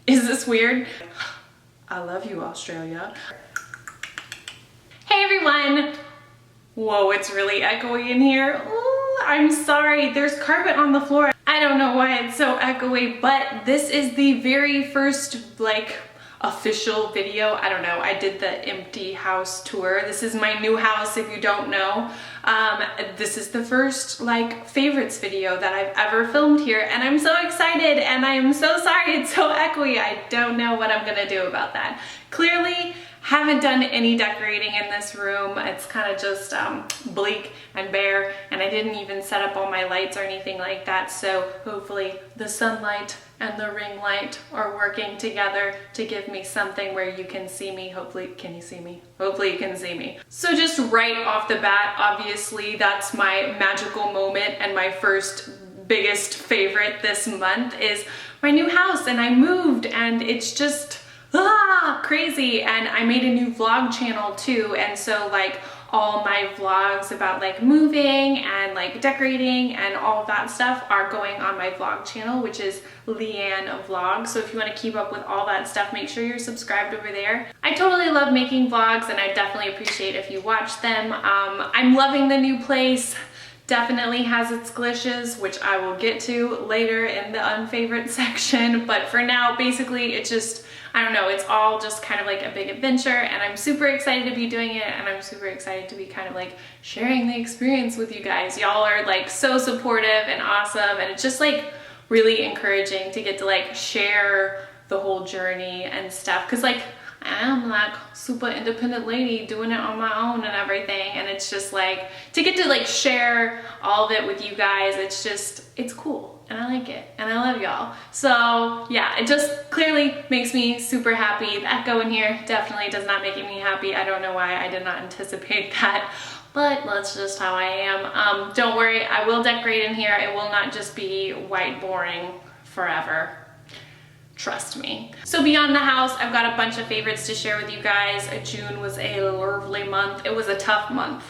Is this weird? I love you, Australia. Hey everyone! Whoa, it's really echoey in here. Ooh, I'm sorry, there's carpet on the floor. I don't know why it's so echoey, but this is the very first, like, official video. I don't know, I did the empty house tour. This is my new house, if you don't know. This is the first, like, favorites video that I've ever filmed here, and I'm so excited, and I am so sorry it's so echoey. I don't know what I'm gonna do about that. Clearly, haven't done any decorating in this room. It's kind of just bleak and bare, and I didn't even set up all my lights or anything like that, so hopefully the sunlight and the ring light are working together to give me something where you can see me. Hopefully, can you see me? Hopefully you can see me. So just right off the bat, obviously that's my magical moment, and my first biggest favorite this month is my new house, and I moved, and it's just crazy. And I made a new vlog channel too, and so like all my vlogs about like moving and like decorating and all of that stuff are going on my vlog channel, which is LeighAnnSays. So if you want to keep up with all that stuff, make sure you're subscribed over there. I totally love making vlogs, and I definitely appreciate if you watch them. I'm loving the new place. Definitely has its glitches, which I will get to later in the unfavorite section, but for now, basically it's just, I don't know, it's all just kind of like a big adventure, and I'm super excited to be doing it, and I'm super excited to be kind of like sharing the experience with you guys. Y'all are like so supportive and awesome, and it's just like really encouraging to get to like share the whole journey and stuff, because like I'm like super independent lady doing it on my own and everything, and it's just like to get to like share all of it with you guys, it's just, it's cool, and I like it, and I love y'all. So yeah, it just clearly makes me super happy. The echo in here definitely does not make me happy. I don't know why, I did not anticipate that, but that's just how I am. Don't worry, I will decorate in here. It will not just be white boring forever. Trust me. So beyond the house, I've got a bunch of favorites to share with you guys. June was a lovely month. It was a tough month.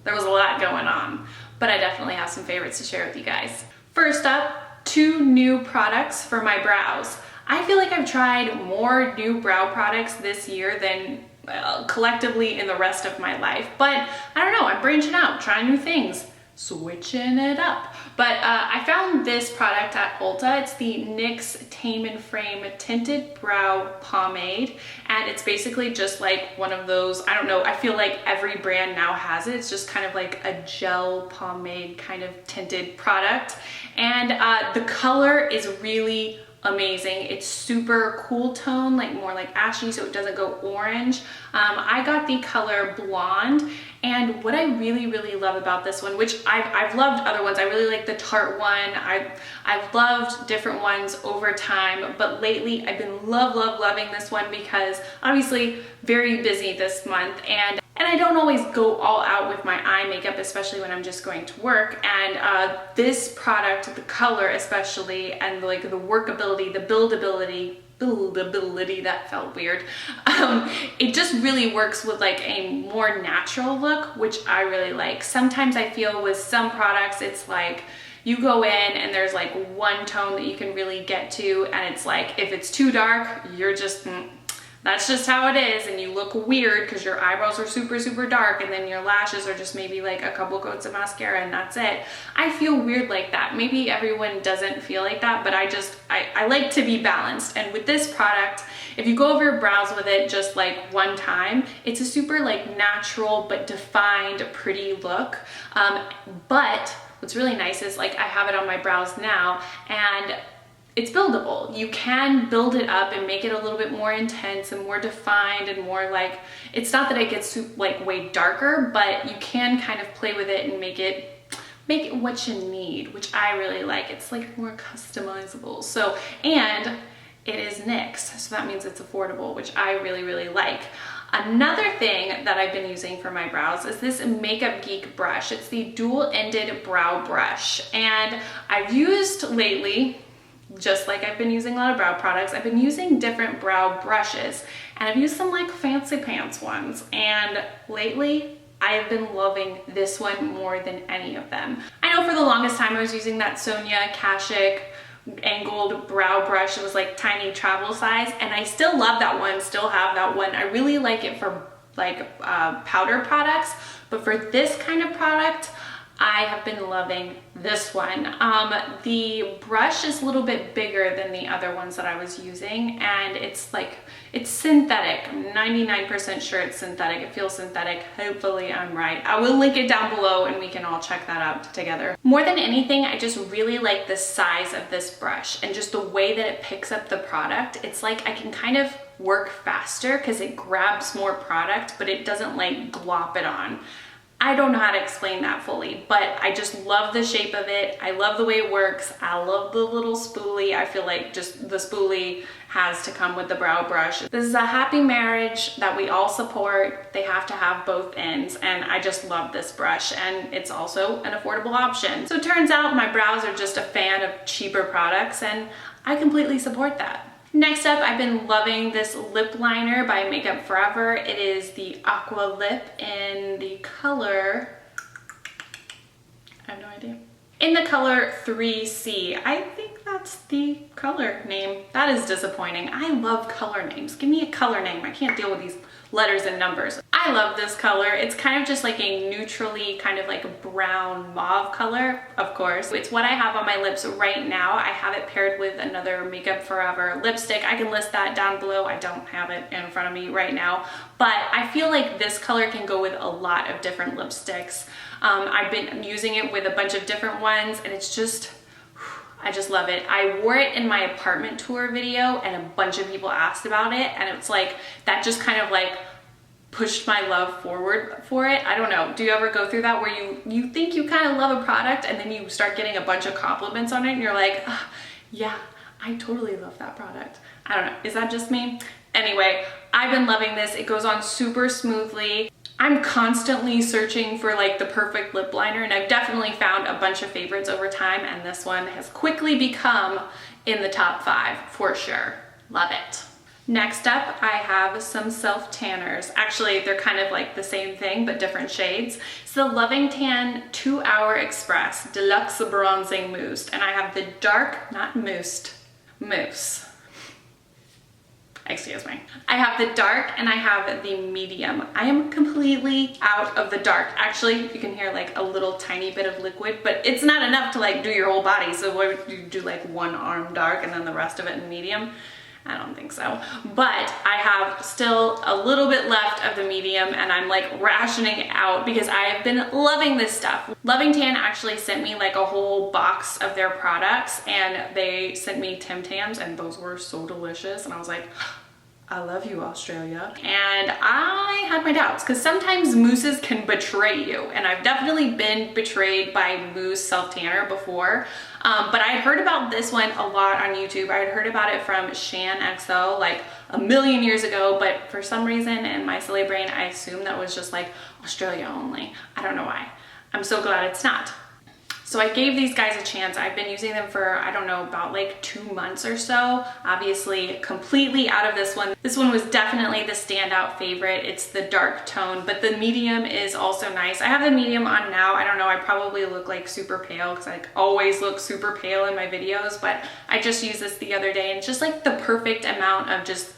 There was a lot going on, but I definitely have some favorites to share with you guys. First up, 2 new products for my brows. I feel like I've tried more new brow products this year than collectively in the rest of my life, but I don't know, I'm branching out, trying new things, switching it up. But I found this product at Ulta. It's the NYX Tame and Frame Tinted Brow Pomade, and it's basically just like one of those, I don't know, I feel like every brand now has it. It's just kind of like a gel pomade kind of tinted product, and the color is really amazing. It's super cool tone, like more like ashy, so it doesn't go orange. I got the color blonde, and what I really love about this one, which I've loved other ones, I really like the Tarte one. I've loved different ones over time, but lately I've been loving this one because obviously very busy this month, and I don't always go all out with my eye makeup, especially when I'm just going to work. And this product, the color especially, and like the workability, the buildability, that felt weird. It just really works with like a more natural look, which I really like. Sometimes I feel with some products, it's like you go in and there's like one tone that you can really get to, and it's like if it's too dark, you're just that's just how it is, and you look weird because your eyebrows are super dark, and then your lashes are just maybe like a couple coats of mascara and that's it. I feel weird like that. Maybe everyone doesn't feel like that, but I like to be balanced. And with this product, if you go over your brows with it just like one time, it's a super like natural but defined pretty look. But what's really nice is like I have it on my brows now, and it's buildable. You can build it up and make it a little bit more intense and more defined and more like, it's not that it gets like way darker, but you can kind of play with it and make it what you need, which I really like. It's like more customizable. So, and it is NYX, so that means it's affordable, which I really like. Another thing that I've been using for my brows is this Makeup Geek brush. It's the dual-ended brow brush, and I've used lately, just like I've been using a lot of brow products, I've been using different brow brushes, and I've used some like fancy pants ones, and lately I have been loving this one more than any of them. I know for the longest time I was using that Sonia Kashuk angled brow brush. It was like tiny travel size, and I still love that one, still have that one. I really like it for like powder products, but for this kind of product, I have been loving this one. The brush is a little bit bigger than the other ones that I was using, and it's like, it's synthetic. I'm 99% sure it's synthetic. It feels synthetic. Hopefully I'm right. I will link it down below and we can all check that out together. More than anything, I just really like the size of this brush and just the way that it picks up the product. It's like I can kind of work faster because it grabs more product, but it doesn't like glop it on. I don't know how to explain that fully, but I just love the shape of it. I love the way it works. I love the little spoolie. I feel like just the spoolie has to come with the brow brush. This is a happy marriage that we all support. They have to have both ends, and I just love this brush, and it's also an affordable option. So it turns out my brows are just a fan of cheaper products, and I completely support that. Next up, I've been loving this lip liner by Makeup Forever. It is the Aqua Lip in the color, I have no idea. In the color 3C. I think that's the color name. That is disappointing. I love color names. Give me a color name. I can't deal with these letters and numbers. I love this color. It's kind of just like a neutrally kind of like a brown mauve color, of course. It's what I have on my lips right now. I have it paired with another Makeup Forever lipstick. I can list that down below. I don't have it in front of me right now, but I feel like this color can go with a lot of different lipsticks. I've been using it with a bunch of different ones, and it's just, I just love it. I wore it in my apartment tour video and a bunch of people asked about it, and it's like that just kind of like pushed my love forward for it. I don't know. Do you ever go through that where you think you kind of love a product and then you start getting a bunch of compliments on it and you're like, oh, yeah, I totally love that product. I don't know. Is that just me? Anyway, I've been loving this. It goes on super smoothly. I'm constantly searching for like the perfect lip liner, and I've definitely found a bunch of favorites over time, and this one has quickly become in the top 5 for sure. Love it. Next up, I have some SelfTanners. Actually, they're kind of like the same thing, but different shades. It's the Loving Tan 2 Hour Express Deluxe Bronzing Mousse, and I have the dark, not moussed, mousse. Excuse me. I have the dark and I have the medium. I am completely out of the dark. Actually, you can hear like a little tiny bit of liquid, but it's not enough to like do your whole body. So what would you do, like one arm dark and then the rest of it in medium? I don't think so. But I have still a little bit left of the medium, and I'm like rationing out because I have been loving this stuff. Loving Tan actually sent me like a whole box of their products, and they sent me Tim Tams, and those were so delicious. And I was like, I love you, Australia. And I had my doubts because sometimes mousses can betray you, and I've definitely been betrayed by mousse self-tanner before. But I had heard about this one a lot on YouTube. I had heard about it from Shan XO like a million years ago, but for some reason in my silly brain, I assumed that was just like Australia only. I don't know why. I'm so glad it's not. So I gave these guys a chance. I've been using them for, I don't know, about like 2 months or so. Obviously completely out of this one. This one was definitely the standout favorite. It's the dark tone, but the medium is also nice. I have the medium on now. I don't know, I probably look like super pale because I always look super pale in my videos, but I just used this the other day, and it's just like the perfect amount of just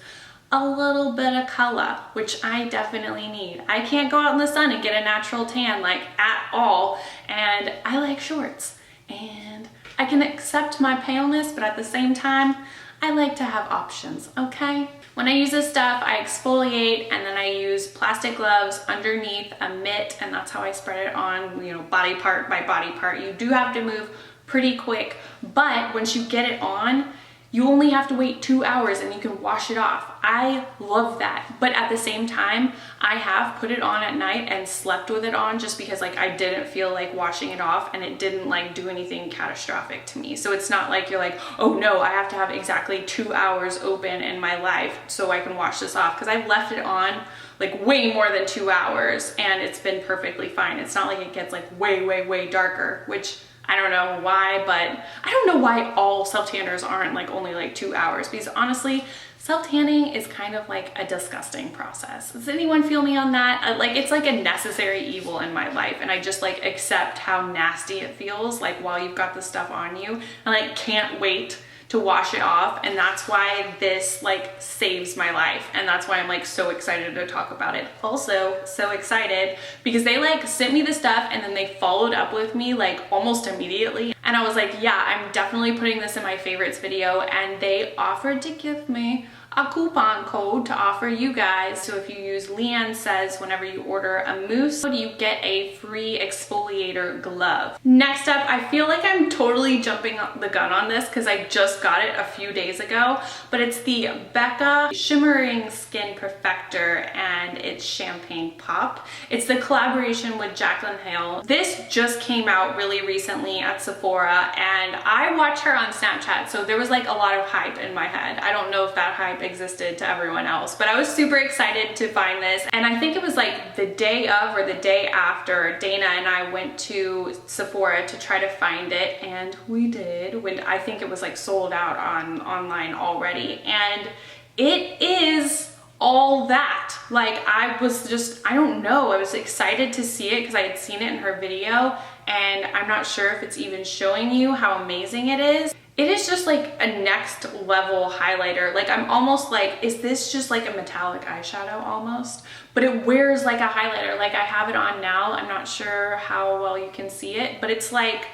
a little bit of color, which I definitely need. I can't go out in the sun and get a natural tan like at all, and I like shorts, and I can accept my paleness, but at the same time, I like to have options, okay? When I use this stuff, I exfoliate, and then I use plastic gloves underneath a mitt, and that's how I spread it on, you know, body part by body part. You do have to move pretty quick, but once you get it on, you only have to wait 2 hours and you can wash it off. I love that. But at the same time, I have put it on at night and slept with it on just because like I didn't feel like washing it off, and it didn't like do anything catastrophic to me. So it's not like you're like, oh no, I have to have exactly 2 hours open in my life so I can wash this off, because I've left it on like way more than 2 hours and it's been perfectly fine. It's not like it gets like way darker, which I don't know why, but I don't know why all self-tanners aren't like only like 2 hours, because honestly, self-tanning is kind of like a disgusting process. Does anyone feel me on that? Like it's like a necessary evil in my life, and I just like accept how nasty it feels like while you've got this stuff on you, and like can't wait to wash it off, and that's why this like saves my life, and that's why I'm like so excited to talk about it. Also so excited because they like sent me the stuff and then they followed up with me like almost immediately, and I was like, yeah, I'm definitely putting this in my favorites video, and they offered to give me a coupon code to offer you guys. So if you use LeighAnnSays whenever you order a mousse, you get a free exfoliator glove. Next up, I feel like I'm totally jumping the gun on this because I just got it a few days ago, but it's the Becca Shimmering Skin Perfector, and it's Champagne Pop. It's the collaboration with Jaclyn Hill. This just came out really recently at Sephora, and I watch her on Snapchat, so there was like a lot of hype in my head. I don't know if that hype existed to everyone else, but I was super excited to find this, and I think it was like the day of or the day after Dana and I went to Sephora to try to find it, and we did, when I think it was like sold out on online already, and it is all that. Like I don't know, I was excited to see it because I had seen it in her video, and I'm not sure if it's even showing you how amazing it is. It is just like a next level highlighter. Like I'm almost like, is this just like a metallic eyeshadow almost? But it wears like a highlighter. Like I have it on now. I'm not sure how well you can see it, but it's like,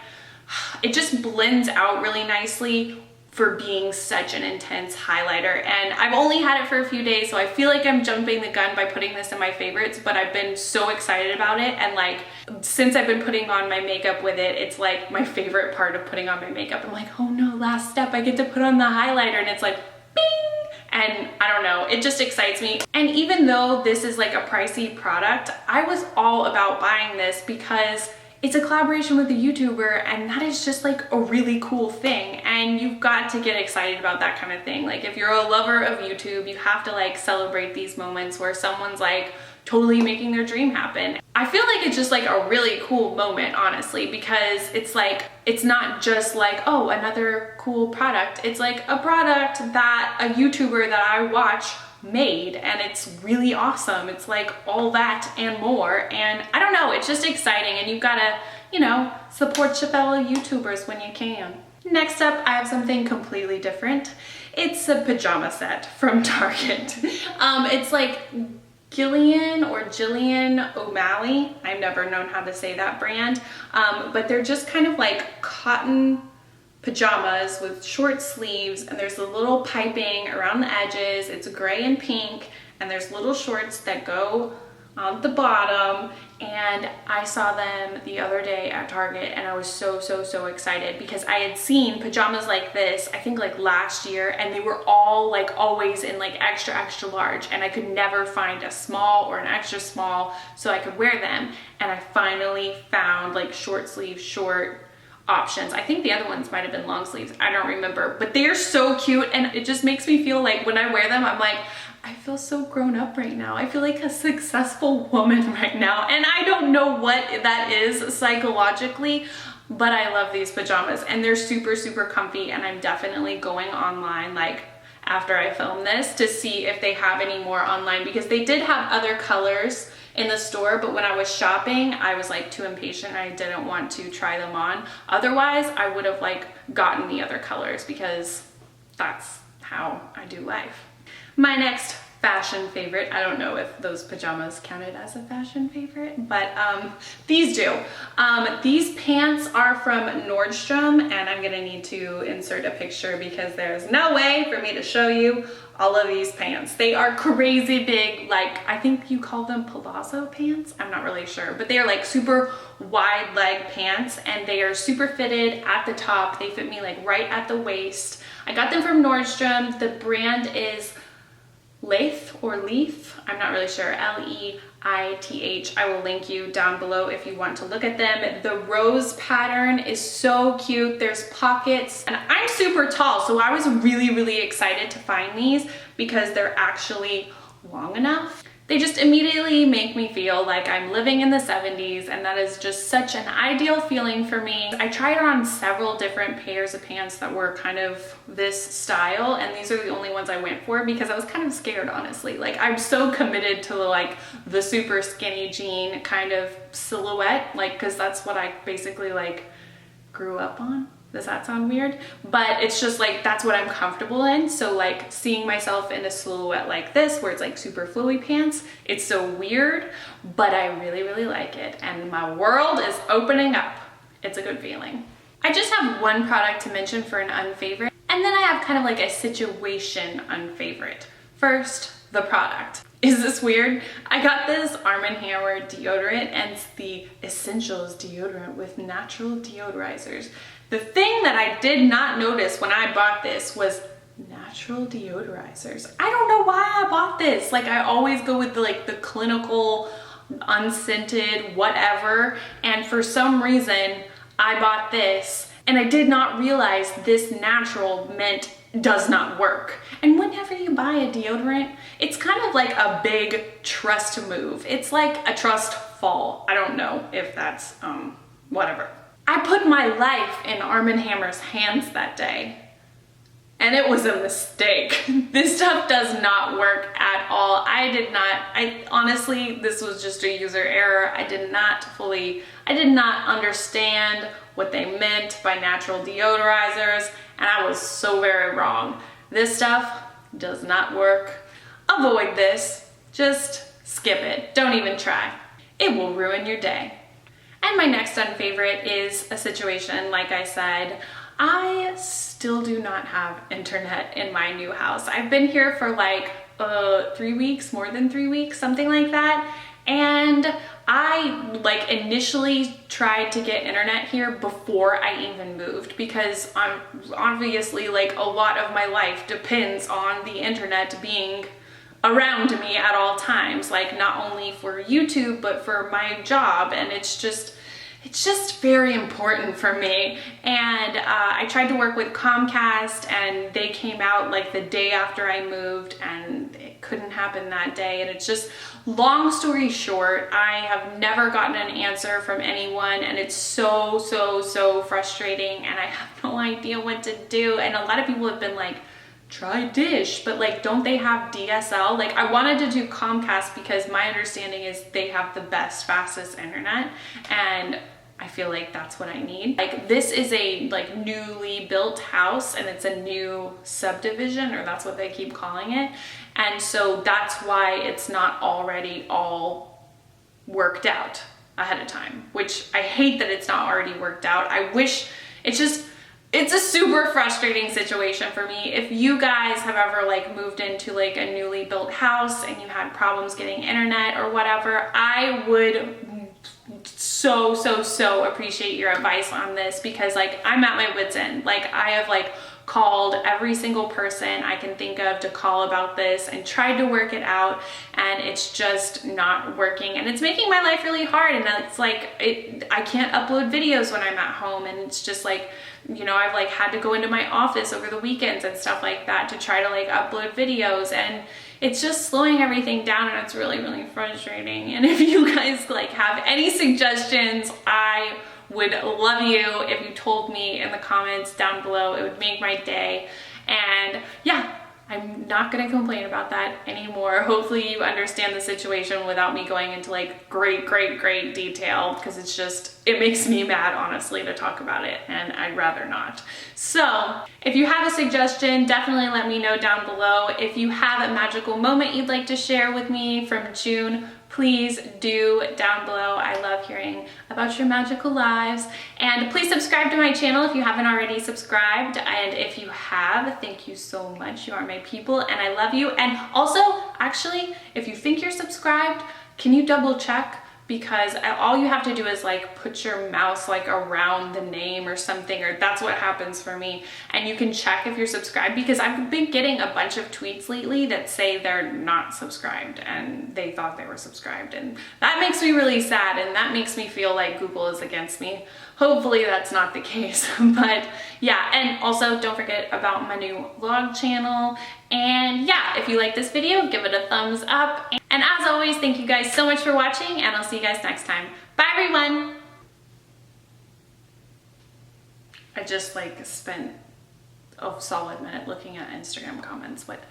it just blends out really nicely for being such an intense highlighter. And I've only had it for a few days, so I feel like I'm jumping the gun by putting this in my favorites, but I've been so excited about it, and like since I've been putting on my makeup with it, it's like my favorite part of putting on my makeup. I'm like, oh no, last step, I get to put on the highlighter, and it's like bing, and I don't know, it just excites me. And even though this is like a pricey product, I was all about buying this because it's a collaboration with a YouTuber, and that is just like a really cool thing, and you've got to get excited about that kind of thing. Like if you're a lover of YouTube, you have to like celebrate these moments where someone's like totally making their dream happen. I feel like it's just like a really cool moment, honestly, because it's like, it's not just like, oh, another cool product. It's like a product that a YouTuber that I watch made, and it's really awesome. It's like all that and more, and I don't know, it's just exciting, and you've got to, you know, support your fellow YouTubers when you can. Next up, I have something completely different. It's a pajama set from Target. It's like Gilligan or Jillian O'Malley. I've never known how to say that brand, but they're just kind of like cotton pajamas with short sleeves, and there's a little piping around the edges. It's gray and pink, and there's little shorts that go on the bottom, and I saw them the other day at Target, and I was so excited because I had seen pajamas like this, I think like last year, and they were all like always in like extra large, and I could never find a small or an extra small so I could wear them, and I finally found like short sleeve short options. I think the other ones might have been long sleeves, I don't remember, but they are so cute, and it just makes me feel like when I wear them, I'm like, I feel so grown up right now. I feel like a successful woman right now, and I don't know what that is psychologically, but I love these pajamas, and they're super comfy, and I'm definitely going online like after I film this to see if they have any more online, because they did have other colors in the store, but when I was shopping, I was like too impatient. I didn't want to try them on. Otherwise, I would have like gotten the other colors because that's how I do life. My next fashion favorite, I don't know if those pajamas counted as a fashion favorite, but these do. These pants are from Nordstrom, and I'm gonna need to insert a picture because there's no way for me to show you all of these pants. They are crazy big, like I think you call them palazzo pants, I'm not really sure, but they are like super wide leg pants, and they are super fitted at the top. They fit me like right at the waist. I got them from Nordstrom. The brand is Leigh, I'm not really sure, Leith. I will link you down below if you want to look at them. The rose pattern is so cute. There's pockets, and I'm super tall, so I was really excited to find these because they're actually long enough. They just immediately make me feel like I'm living in the 70s, and that is just such an ideal feeling for me. I tried on several different pairs of pants that were kind of this style, and these are the only ones I went for because I was kind of scared, honestly. Like I'm so committed to like the super skinny jean kind of silhouette, like because that's what I basically like grew up on. Does that sound weird? But it's just like, that's what I'm comfortable in. So like seeing myself in a silhouette like this, where it's like super flowy pants, it's so weird, but I really, really like it. And my world is opening up. It's a good feeling. I just have one product to mention for an unfavorite, and then I have kind of like a situation unfavorite. First, the product. Is this weird? I got this Arm & Hammer deodorant, and it's the Essentials deodorant with natural deodorizers. The thing that I did not notice when I bought this was natural deodorizers. I don't know why I bought this. Like, I always go with the clinical, unscented, whatever, and for some reason I bought this, and I did not realize this natural meant does not work. And whenever you buy a deodorant, it's kind of like a big trust move. It's like a trust fall. I don't know if that's whatever. I put my life in Arm & Hammer's hands that day, and it was a mistake. This stuff does not work at all. I honestly, this was just a user error. I did not understand what they meant by natural deodorizers, and I was so very wrong. This stuff does not work. Avoid this. Just skip it. Don't even try. It will ruin your day. And my next unfavorite is a situation, like I said, I still do not have internet in my new house. I've been here for like 3 weeks, more than 3 weeks, something like that. And I like initially tried to get internet here before I even moved, because I'm obviously like a lot of my life depends on the internet being around me at all times, like not only for YouTube, but for my job. And it's just very important for me. And I tried to work with Comcast, and they came out like the day after I moved, and it couldn't happen that day. And it's just, long story short, I have never gotten an answer from anyone, and it's so frustrating, and I have no idea what to do. And a lot of people have been like, try Dish, but like, don't they have DSL? Like, I wanted to do Comcast because my understanding is they have the best, fastest internet, and I feel like that's what I need. Like, this is a like newly built house, and it's a new subdivision, or that's what they keep calling it. And so that's why it's not already all worked out ahead of time, which I hate that it's not already worked out. I wish it's a super frustrating situation for me. If you guys have ever like moved into like a newly built house and you had problems getting internet or whatever, I would so appreciate your advice on this, because like I'm at my wit's end. Like, I have like called every single person I can think of to call about this and tried to work it out, and it's just not working, and it's making my life really hard. And it's like, I can't upload videos when I'm at home, and it's just like, you know, I've like had to go into my office over the weekends and stuff like that to try to like upload videos, and it's just slowing everything down, and it's really frustrating. And if you guys like have any suggestions, I would love you if you told me in the comments down below. It would make my day. And yeah, I'm not gonna complain about that anymore. Hopefully you understand the situation without me going into like great detail, because it's just, it makes me mad, honestly, to talk about it, and I'd rather not. So if you have a suggestion, definitely let me know down below. If you have a magical moment you'd like to share with me from June, please do down below. I love hearing about your magical lives. And please subscribe to my channel if you haven't already subscribed. And if you have, thank you so much. You are my people, and I love you. And also, actually, if you think you're subscribed, can you double check? Because all you have to do is like put your mouse like around the name or something, or that's what happens for me, and you can check if you're subscribed, because I've been getting a bunch of tweets lately that say they're not subscribed and they thought they were subscribed, and that makes me really sad, and that makes me feel like Google is against me. Hopefully that's not the case. But yeah, and also don't forget about my new vlog channel. And yeah, if you like this video, give it a thumbs up. And as always, thank you guys so much for watching, and I'll see you guys next time. Bye everyone. I just like spent a solid minute looking at Instagram comments, but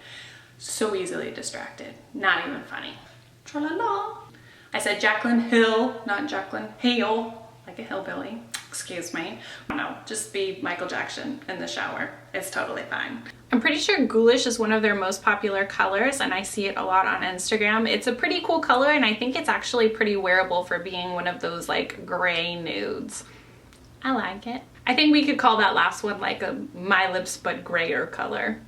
so easily distracted. Not even funny. Tra-la-la. I said Jaclyn Hill, not Jaclyn Hale, like a hillbilly. excuse me. No, just be Michael Jackson in the shower. It's totally fine. I'm pretty sure Ghoulish is one of their most popular colors, and I see it a lot on Instagram. It's a pretty cool color, and I think it's actually pretty wearable for being one of those like gray nudes. I like it. I think we could call that last one like a My Lips but grayer color.